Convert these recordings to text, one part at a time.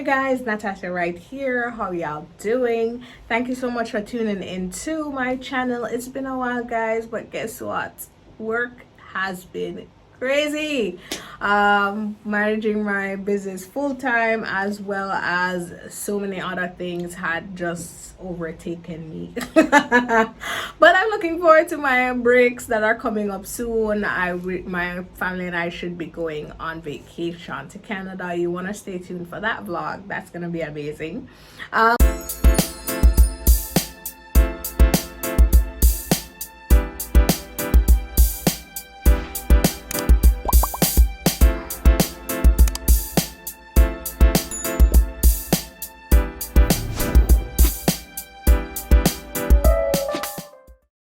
guys, Natassia right here. How y'all doing? Thank you so much for tuning into my channel. It's been a while, guys, but guess what? Work has been crazy. Managing my business full-time as well as so many other things had just overtaken me. But I'm looking forward to my breaks that are coming up soon. My family and I should be going on vacation to Canada. You want to stay tuned for that vlog. That's gonna be amazing.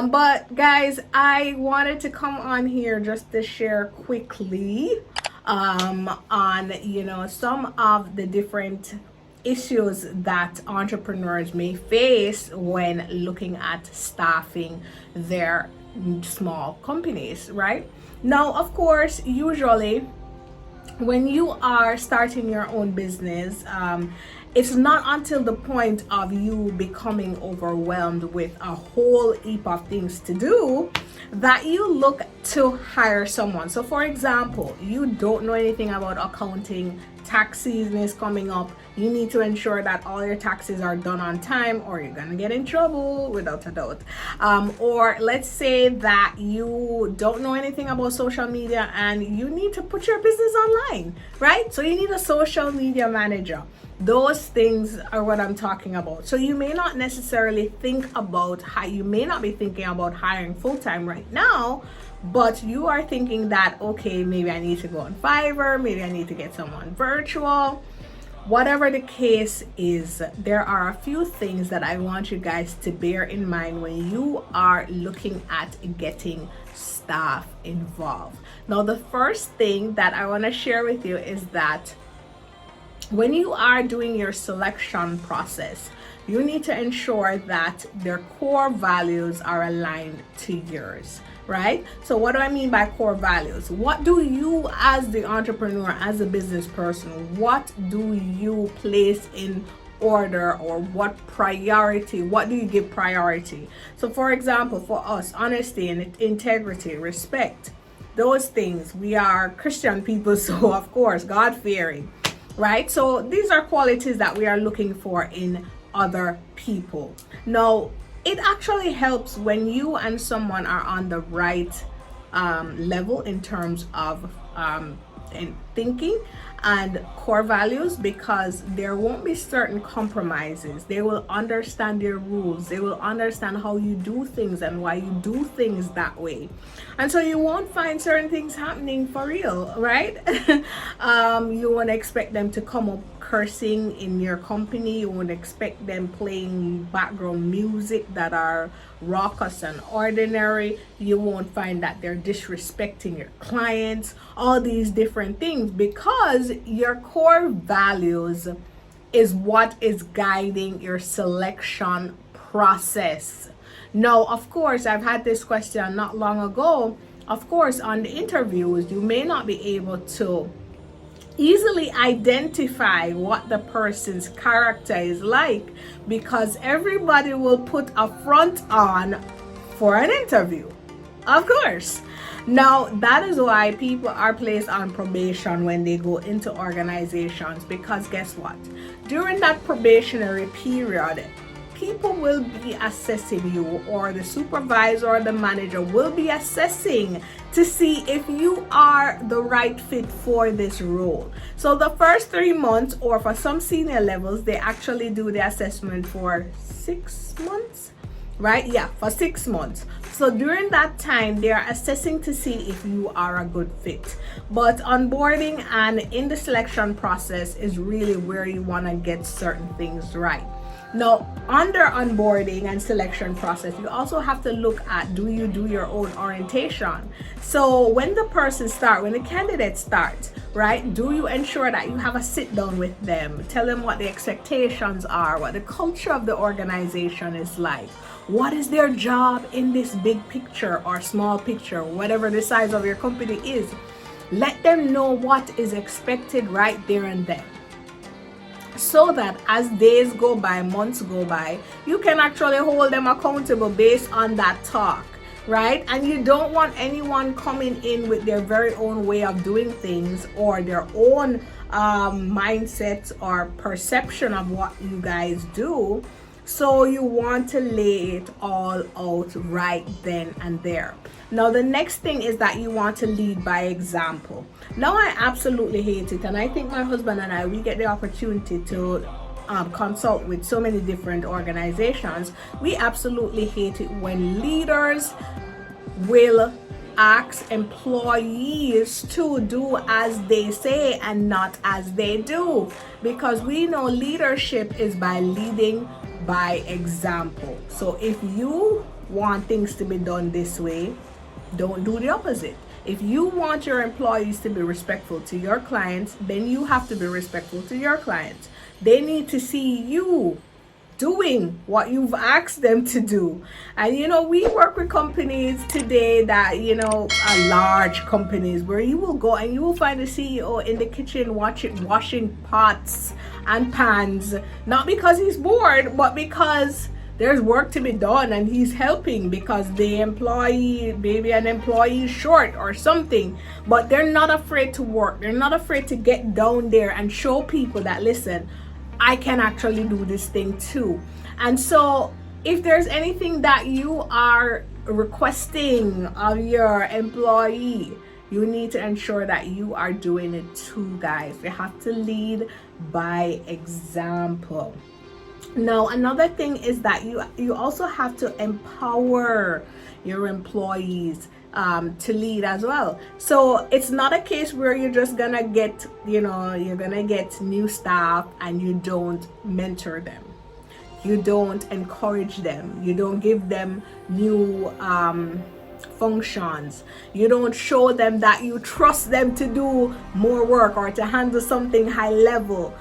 But guys, I wanted to come on here just to share quickly on some of the different issues that entrepreneurs may face when looking at staffing their small companies. Right now, of course, usually when you are starting your own business, it's not until the point of you becoming overwhelmed with a whole heap of things to do that you look to hire someone. So for example, you don't know anything about accounting, tax season is coming up, you need to ensure that all your taxes are done on time or you're gonna get in trouble, without a doubt. Or let's say that you don't know anything about social media and you need to put your business online, right? So you need a social media manager. Those things are what I'm talking about. So you may not necessarily think about how you may not be thinking about hiring full-time right now, but you are thinking that, okay, maybe I need to go on Fiverr, maybe I need to get someone virtual. Whatever the case is, there are a few things that I want you guys to bear in mind when you are looking at getting staff involved. Now, the first thing that I want to share with you is that when you are doing your selection process, you need to ensure that their core values are aligned to yours, right? So what do I mean by core values? What do you as the entrepreneur, as a business person, what do you place in order, or what priority, what do you give priority? So for example, for us, honesty and integrity, respect, those things. We are Christian people, so of course, God-fearing, right? So these are qualities that we are looking for in other people. Now, it actually helps when you and someone are on the right level in terms of in thinking and core values, because there won't be certain compromises. They will understand your rules, they will understand how you do things and why you do things that way, and so you won't find certain things happening for real, right? You won't expect them to come up cursing in your company. You won't expect them playing background music that are raucous and ordinary. You won't find that they're disrespecting your clients, all these different things, because your core values is what is guiding your selection process. Now, of course, I've had this question not long ago. Of course, on the interviews, you may not be able to easily identify what the person's character is like, because everybody will put a front on for an interview, of course. Now, that is why people are placed on probation when they go into organizations, because guess what? During that probationary period, people will be assessing you, or the supervisor or the manager will be assessing to see if you are the right fit for this role. So the first 3 months, or for some senior levels, they actually do the assessment for 6 months, right? Yeah, for 6 months. So during that time, they are assessing to see if you are a good fit. But onboarding and in the selection process is really where you want to get certain things right. Now, under onboarding and selection process, you also have to look at, do you do your own orientation? So when the person starts, when the candidate starts, right, do you ensure that you have a sit down with them, tell them what the expectations are, what the culture of the organization is like, what is their job in this big picture or small picture, whatever the size of your company is. Let them know what is expected right there and then. so that as days go by, months go by, you can actually hold them accountable based on that talk, right? And you don't want anyone coming in with their very own way of doing things or their own mindsets or perception of what you guys do. So you want to lay it all out right then and there. Now, the next thing is that you want to lead by example. Now, I absolutely hate it, and I think my husband and I, we get the opportunity to consult with so many different organizations. We absolutely hate it when leaders will ask employees to do as they say and not as they do, because we know leadership is by leading by example. So if you want things to be done this way, don't do the opposite. If you want your employees to be respectful to your clients, then you have to be respectful to your clients. They need to see you doing what you've asked them to do. And we work with companies today that are large companies, where you will go and you will find the CEO in the kitchen washing pots and pans, not because he's bored, but because there's work to be done and he's helping, because the employee, maybe an employee is short or something. But they're not afraid to work. They're not afraid to get down there and show people that, listen, I can actually do this thing too. And so if there's anything that you are requesting of your employee, you need to ensure that you are doing it too, guys. You have to lead by example. Now, another thing is that you also have to empower your employees to lead as well. So it's not a case where you're just gonna get, you're gonna get new staff and you don't mentor them. You don't encourage them. You don't give them new functions. You don't show them that you trust them to do more work or to handle something high level.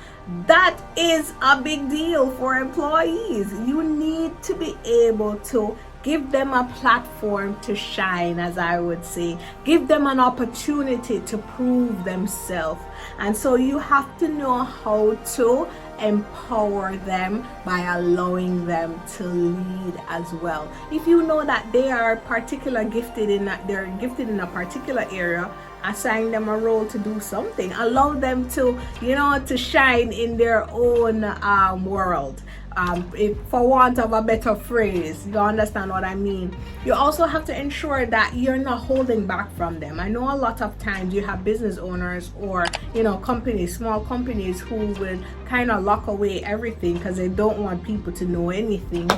That is a big deal for employees. You need to be able to give them a platform to shine, as I would say. Give them an opportunity to prove themselves. And so you have to know how to empower them by allowing them to lead as well. If you know that they are gifted in a particular area, assign them a role to do something. Allow them to to shine in their own world. If, for want of a better phrase, you understand what I mean. You also have to ensure that you're not holding back from them. I know a lot of times you have business owners or companies, small companies, who will kind of lock away everything because they don't want people to know anything.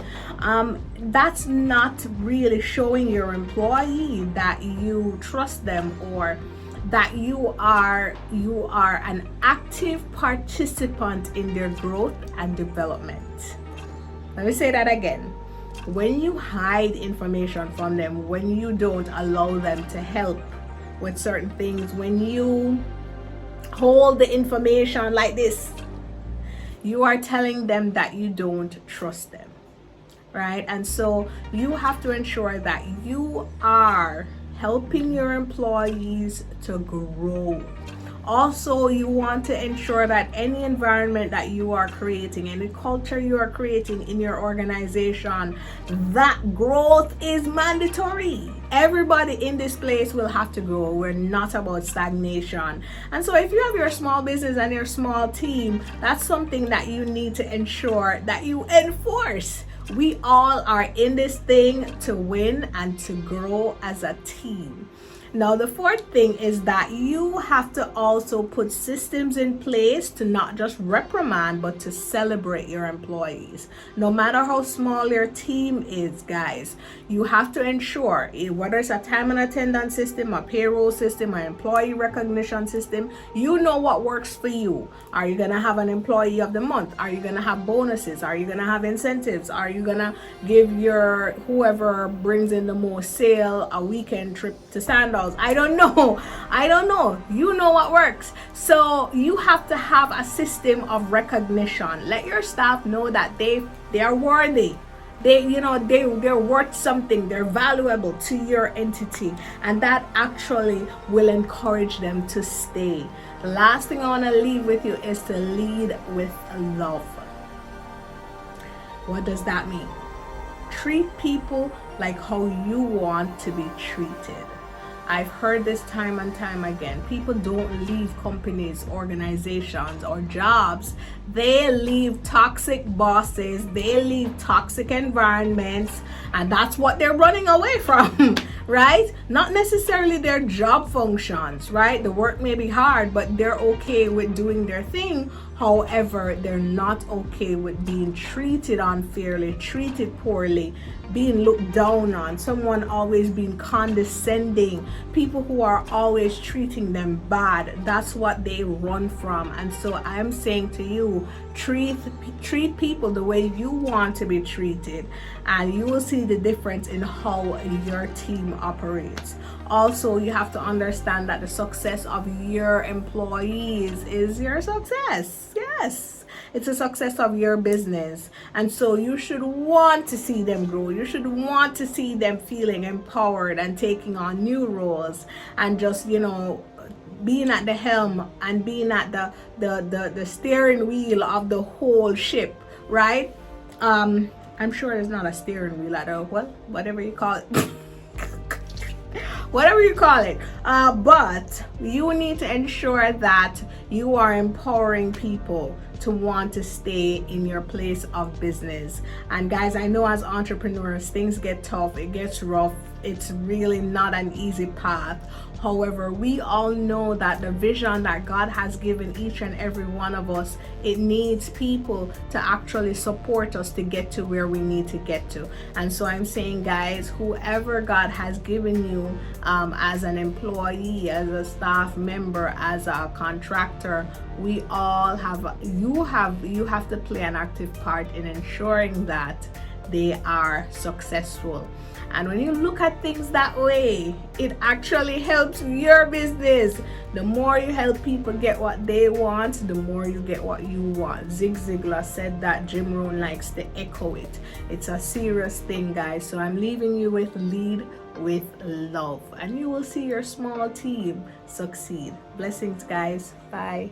That's not really showing your employee that you trust them, or that you are an active participant in their growth and development. Let me say that again. When you hide information from them, when you don't allow them to help with certain things, when you hold the information like this, you are telling them that you don't trust them, right? And so you have to ensure that you are helping your employees to grow. Also, you want to ensure that any environment that you are creating, any culture you are creating in your organization, that growth is mandatory. Everybody in this place will have to grow. We're not about stagnation. And so if you have your small business and your small team, that's something that you need to ensure that you enforce. We all are in this thing to win and to grow as a team. Now, the fourth thing is that you have to also put systems in place to not just reprimand, but to celebrate your employees. No matter how small your team is, guys, you have to ensure, whether it's a time and attendance system, a payroll system, an employee recognition system, you know what works for you. Are you going to have an employee of the month? Are you going to have bonuses? Are you going to have incentives? Are you going to give your whoever brings in the most sale a weekend trip to Sandals? I don't know. You know what works. So you have to have a system of recognition. Let your staff know that they are worthy. they're worth something, they're valuable to your entity, and that actually will encourage them to stay. The last thing I want to leave with you is to lead with love. What does that mean? Treat people like how you want to be treated. I've heard this time and time again. People don't leave companies, organizations, or jobs. They leave toxic bosses, they leave toxic environments, and that's what they're running away from, right? Not necessarily their job functions, right? The work may be hard, but they're okay with doing their thing. However, they're not okay with being treated unfairly, treated poorly, being looked down on, someone always being condescending, people who are always treating them bad. That's what they run from. And so I'm saying to you, treat people the way you want to be treated, and you will see the difference in how your team operates. Also, you have to understand that the success of your employees is your success. Yes, it's a success of your business. And so you should want to see them grow. You should want to see them feeling empowered and taking on new roles, and just, being at the helm and being at the steering wheel of the whole ship, right? I'm sure there's not a steering wheel at all. Well, whatever you call it. Whatever you call it, but you need to ensure that you are empowering people to want to stay in your place of business. And guys, I know as entrepreneurs things get tough, it gets rough, it's really not an easy path. However, we all know that the vision that God has given each and every one of us, it needs people to actually support us to get to where we need to get to. And so I'm saying, guys, whoever God has given you as an employee, as a staff member, as a contractor, we all you have to play an active part in ensuring that they are successful. And when you look at things that way, it actually helps your business. The more you help people get what they want, the more you get what you want. Zig Ziglar said that. Jim Rohn likes to echo it. It's a serious thing, guys. So I'm leaving you with lead with love, and you will see your small team succeed. Blessings, guys. Bye.